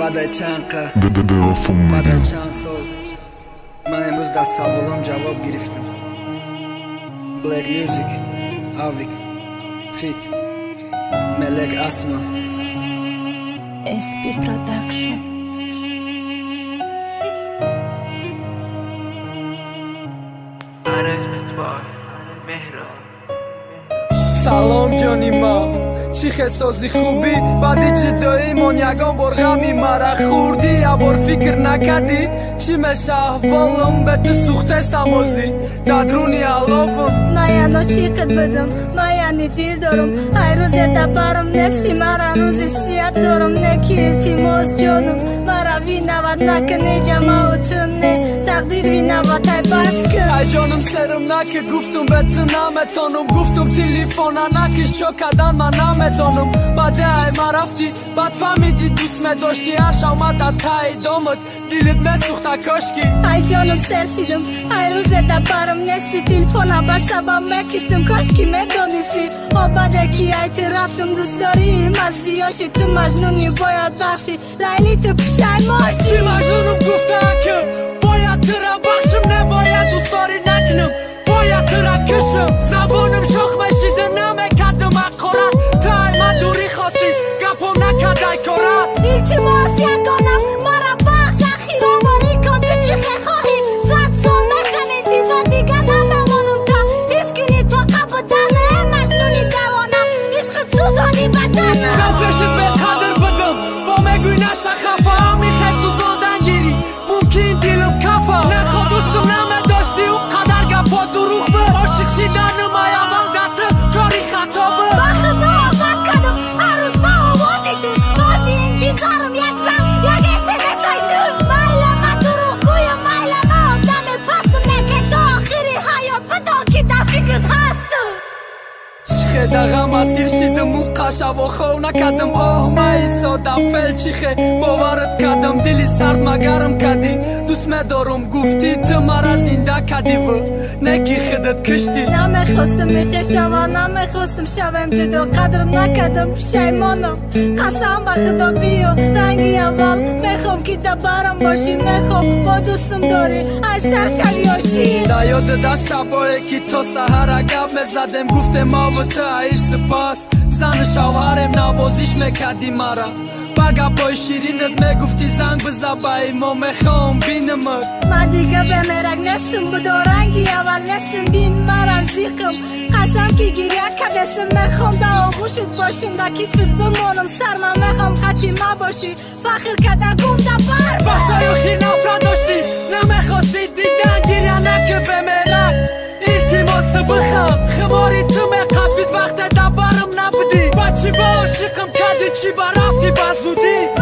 بعد چند قرن دلافم بعد میدیم چند سال من امروز در سوالم جواب گرفتم. بلک میوزیک آویک فیک ملک اسما SP Production. سلام جانی ما چی خسازی خوبی بعد جداییمون یگان بار غمی مرا خوردی یا بار فکر نکردی چی میشه احوالم به تو سوخت استمازی دادرونی علافم من چی قد بدم من دیر دارم های روزی دبرم نسی مرا روزی سیاد دارم نکی التماس جانم مرا وی نواد نکنی جماعتنه تقدیر وی نواد های بس کن ای جانم سرم نکه گفتم به تو نمیتانم گفتم تلیفون نکش چو کدن من نمیدانم بعده ای ما رفتی بعد فهمیدی دوست می داشتی اش آمد تای دامت دیلت مسوخت کاشکی ای جانم سر شیدم ای روز دبرم نستی تلفون با سبا مکشتم کاشکی میدانیسی بعد کی ایت رفتم دوست داری مسیحاشی تو مجنونی باید بخشی لیلی تو پیشای ماشی مجنونم گفتن که باید تو را بخشم نباید دوست داری نکنم باید تو را کشم زبانم شخ مشیده نمیکردم اقارت تای من دوری خواستی گپم نکرده کارت التماس یکانم مرا بخش اخیرانواری کن تو چی خواهی زد سال نشم انتظار دیگه نمیمانم تا اسکنی تو قبودنه مجنونی دوانم عشقت سوزانی بدنم نبشت به قدر بدم با مگوی نشه خفا میخوای سوزاندن گیری ممکن دیلم کفا نخواد دوستم نمیداشتی اون قدر گپا دروغ به عاشق شیدنم ایامل دته کاری خطابه بخت دو آباد کدم هر روز با آوازی تو بازی انتظارم یک زن یک SMS های تو میلمه دروغ گویم میلمه آدم پسم نکه تا آخری حیات بدا که در فکرت هستم چیخه دقم اسیر شیدم و قشب و خو نکدم آه مایسا دفل چیخه باورت کدم دلی سرد مگرم کدی دوست مدارم گفتی تو مرا زنده کدی و نکی خودت کشتی نمیخواستم بخشم نمیخواستم شوم جدا قدر نکردم پشیمانم قسم به خدا بیا رنگی اول میخوام که دبرم باشی میخوام با دوستم داری ای سرشلیاشی در یاد دست شبایی که تا سهر گپ میزدم گفتم ما و تو ای سپاس زن شوهرم نوازیش میکردی مرا بگه پای شیرینت میگفتی زنگ بزبایی ما میخوام بینمت من دیگه به مرگ نستم بدا رنگی اول نستم بین مرم زیقم قسم که گیریه کدستم میخوام دا آغوشت باشیم دا کتفت بمانم سر من میخوام خطی ما باشی فخر کده گم دا بر وقتا یخی نفرت داشتی نمیخواستی دیدن گیریه نکه به مرگ التماس تو بخم خماری تو میقبید وقت دبرم نبودی بچی با عاشقم کردی چی برفتی بزودی